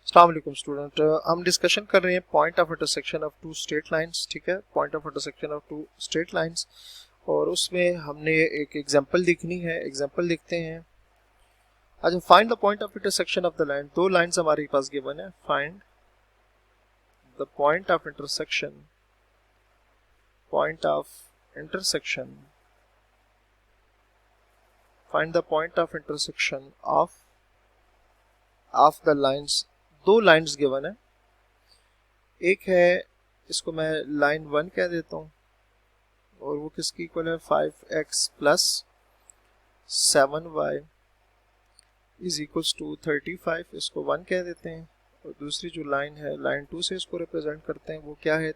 अस्सलाम वालेकुम स्टूडेंट, हम डिस्कशन कर रहे हैं point of intersection of two straight lines. ठीक है, point of intersection of two straight lines, और उसमें हमने एक एग्जांपल लिखनी है। एग्जांपल लिखते हैं। अच्छा, find the point of intersection of the line. दो लाइंस हमारे पास गिवन है। Find the point of intersection, point of intersection, find the point of intersection of the lines. दो लाइंस गिवन है। एक है, इसको मैं लाइन 1 कह देता हूँ, और वो किसकी इक्वल है 5x plus 7y is equals to 35। इसको 1 कह देते हैं। और दूसरी जो लाइन है, लाइन 2 से इसको रिप्रेजेंट करते हैं, वो क्या है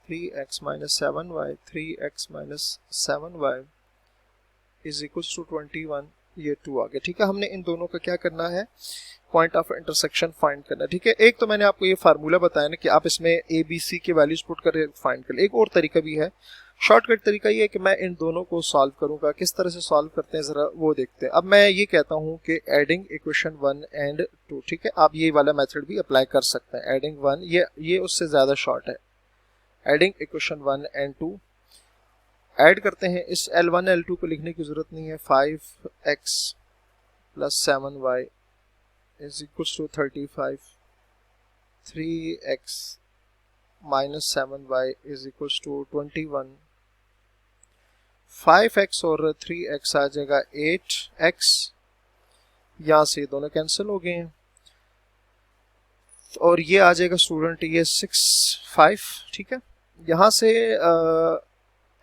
3x minus 7y, 3x minus 7y is equals to 21। ये 2 आ गया। ठीक है, हमने इन दोनों का क्या करना है, पॉइंट ऑफ इंटरसेक्शन फाइंड करना है। ठीक है, एक तो मैंने आपको ये फार्मूला बताया ना कि आप इसमें ए बी सी के वैल्यूज पुट कर फाइंड कर ले। एक और तरीका भी है, शॉर्टकट तरीका ये है कि मैं इन दोनों को सॉल्व करूंगा। किस तरह से सॉल्व करते हैं जरा वो देखते हैं। अब मैं ये कहता हूँ कि एडिंग इक्वेशन 1 एंड 2। ठीक है, आप ये वाला मेथड भी अप्लाई कर सकते हैं। एडिंग 1, ये उससे ज्यादा शॉर्ट है। एडिंग इक्वेशन 1 एंड 2 ऐड करते हैं। इस L1 L2 को लिखने की जरूरत नहीं है। 5x plus 7y is equals to 35, 3x minus 7y is equals to 21, 5x और 3x आ जाएगा 8x, यहाँ से दोनों कैंसिल हो गए हैं, और ये आ जाएगा स्टूडेंट ये 6 5। ठीक है, यहाँ से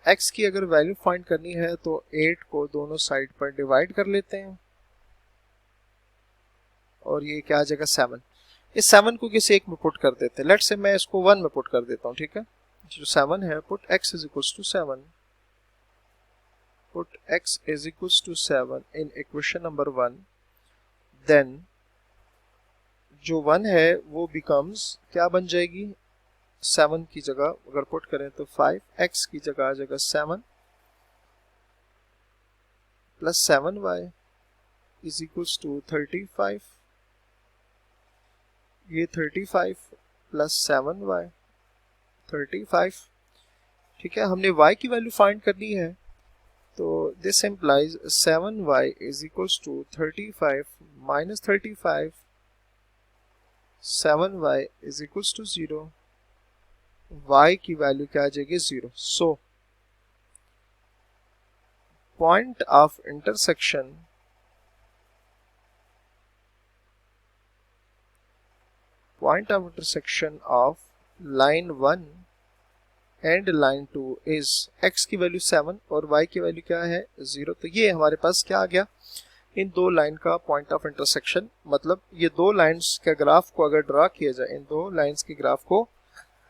x की अगर वैल्यू फाइंड करनी है तो 8 को दोनों साइड पर डिवाइड कर लेते हैं, और ये क्या आ जाएगा 7। इस 7 को किसी एक में पुट कर देते हैं। लेट्स से मैं इसको 1 में पुट कर देता हूँ। ठीक है, जो 7 है, put x is equals to 7, put x is equals to 7 in equation number 1। Then जो 1 है वो बिकम्स क्या बन जाएगी, 7 की जगह अगर पुट करें तो 5x की जगह आ जाएगा 7 plus 7y is equals to 35। ये 35 प्लस 7y 35। ठीक है, हमने y की वैल्यू फाइंड करनी है, तो this implies 7y is equals to 35 minus 35, 7y is equals to 0। y की वैल्यू क्या आ जाएगी 0। So point of intersection, point of intersection of line 1 and line 2 is x की वैल्यू 7 और y की वैल्यू क्या है 0। तो ये हमारे पास क्या आ गया, इन दो लाइन का पॉइंट ऑफ इंटरसेक्शन। मतलब ये दो लाइंस के ग्राफ को अगर ड्रा किया जाए, इन दो लाइंस के ग्राफ को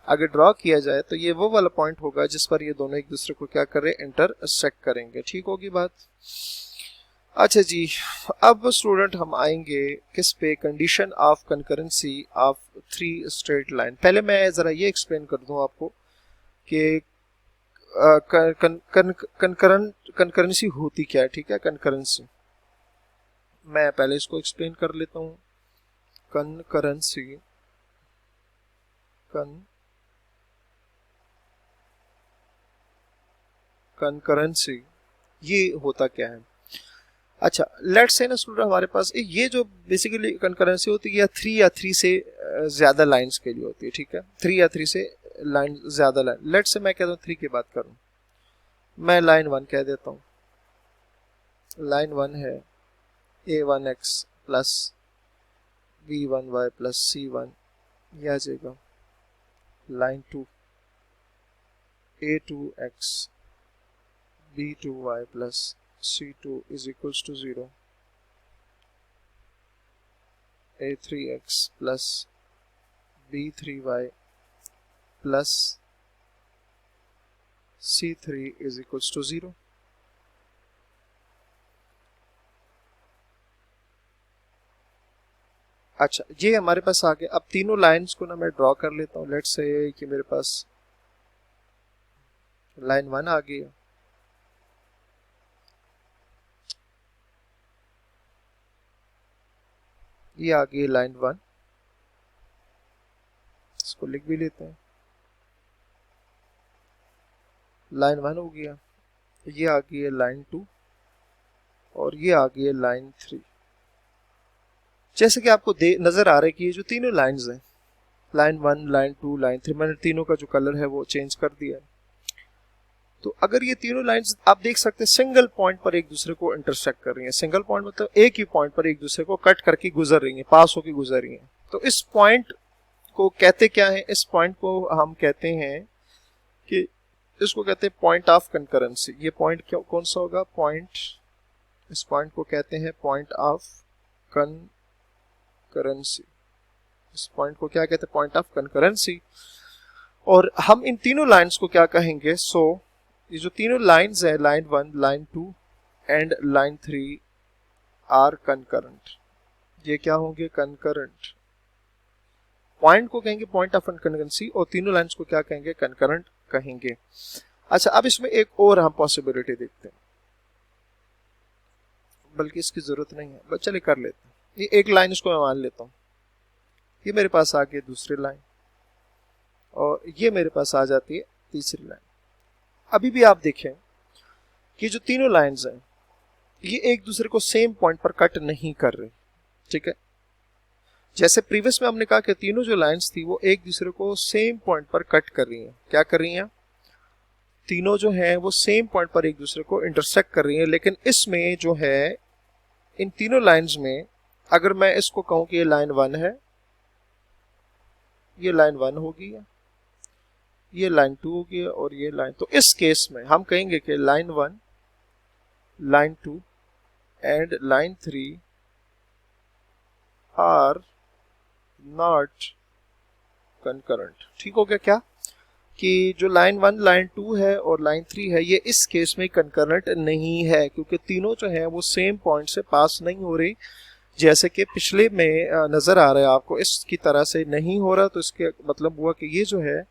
अगर ड्रा किया जाए, तो ये वो वाला पॉइंट होगा जिस पर ये दोनों एक दूसरे को क्या कर रहे हैं, इंटरसेक्ट करेंगे। ठीक होगी बात। अच्छा जी, अब स्टूडेंट हम आएंगे किस पे, condition of concurrency of 3 straight line. पहले मैं जरा ये एक्सप्लेन कर दूं आपको कि कंकरेंसी होती क्या है। ठीक है, कंकरेंसी मैं पहले इसको एक्सप्लेन कर लेता हूँ। कंकरेंसी, कंकरेंसी ये होता क्या है। अच्छा, लेट्स से ना स्टूडेंट, हमारे पास ये जो बेसिकली कंकरेंसी होती है, या 3 से ज्यादा लाइंस के लिए होती है। ठीक है, 3 से लाइन ज्यादा लाइन। लेट्स से मैं कहता हूँ 3 की बात करूँ, मैं लाइन 1 कह देता हूँ। लाइन 1 है a1x plus b1y plus c1, यह आ जाएगा। Line 2 a2x b2y plus c2 is equals to 0, a3x plus b3y plus c3 is equals to 0। अच्छा, ये हमारे पास आ गया। अब तीनों लाइंस को ना मैं ड्रॉ कर लेता हूँ। लेट्स से कि मेरे पास लाइन 1 आ गई, ये आ गई लाइन 1, इसको लिख भी लेते हैं, लाइन 1 हो गया। ये आ गई है लाइन 2 और ये आ गई है लाइन 3। जैसे कि आपको नजर आ रहा है कि ये जो तीनों लाइंस हैं, लाइन 1, लाइन 2, लाइन 3, मैंने तीनों का जो कलर है वो चेंज कर दिया है। तो अगर ये तीनों लाइंस आप देख सकते हैं सिंगल पॉइंट पर एक दूसरे को इंटरसेक्ट कर रही हैं। सिंगल पॉइंट मतलब एक ही पॉइंट पर एक दूसरे को कट करके गुजर रही हैं, पास होकर गुजर रही हैं। तो इस पॉइंट को कहते क्या है? इस पॉइंट को हम कहते हैं कि इसको कहते हैं पॉइंट ऑफ कंकरेंसी। ये पॉइंट कौन सा होगा? पॉइंट, इस पॉइंट को कहते हैं पॉइंट ऑफ कंकरेंसी। इस पॉइंट को क्या कहते हैं? Point of concurrency. और हम इन तीनों लाइंस को क्या कहेंगे? सो ये जो तीनों लाइंस है, line 1, line 2 and line 3 are concurrent. ये क्या होंगे? कंकरेंट। पॉइंट को कहेंगे पॉइंट ऑफ कंकरेंसी और तीनों लाइंस को क्या कहेंगे? कंकरेंट कहेंगे। अच्छा, अब इसमें एक और हम पॉसिबिलिटी देखते हैं, बल्कि इसकी जरूरत नहीं है, बस चलिए कर लेते हैं। ये एक लाइन इसको मैं मान लेता हूं, ये मेरे पास आ गई दूसरी लाइन और ये मेरे पास आ जाती है तीसरी लाइन। अभी भी आप देखें कि जो तीनों लाइंस हैं ये एक दूसरे को सेम पॉइंट पर कट नहीं कर रहे, ठीक है। जैसे प्रीवियस में हमने कहा कि तीनों जो लाइंस थी वो एक दूसरे को सेम पॉइंट पर कट कर रही हैं। क्या कर रही हैं? तीनों जो हैं वो सेम पॉइंट पर एक दूसरे को इंटरसेक्ट कर रही हैं। लेकिन इसमें जो है, इन तीनों लाइंस में अगर मैं इसको कहूं कि ये लाइन 1 है, ये लाइन 1 होगी, ये लाइन 2 होगी और ये लाइन, तो इस केस में हम कहेंगे कि line 1, line 2 and line 3 are not concurrent. ठीक हो गया क्या? कि जो लाइन 1, लाइन 2 है और लाइन 3 है, ये इस केस में कंकरेंट नहीं है क्योंकि तीनों जो है वो सेम पॉइंट से पास नहीं हो रही। जैसे कि पिछले में नजर आ रहा है आपको, इसकी तरह से नहीं हो रहा, तो इसके मतलब हुआ कि ये जो है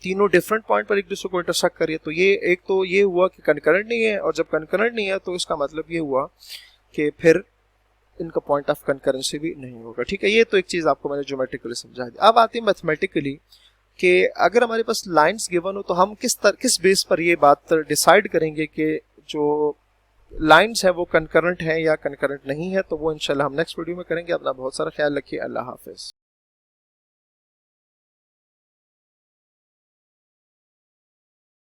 तीनों डिफरेंट पॉइंट पर एक दूसरे को इंटरसेक्ट करिए। तो ये एक तो ये हुआ कि कंकरेंट नहीं है, और जब कंकरेंट नहीं है तो इसका मतलब ये हुआ कि फिर इनका पॉइंट ऑफ कंकरेंसी भी नहीं होगा। ठीक है, ये तो एक चीज आपको मैंने ज्योमेट्रिकली समझा दी। अब आती है मैथमेटिकली कि अगर हमारे पास लाइंस गिवन हो तो हम किस बेस पर ये बात डिसाइड करेंगे कि जो लाइंस है वो कंकरेंट है या कंकरेंट नहीं है। तो वो इंशाल्लाह हम नेक्स्ट वीडियो में करेंगे। अपना बहुत सारा ख्याल रखिए। अल्लाह हाफिज।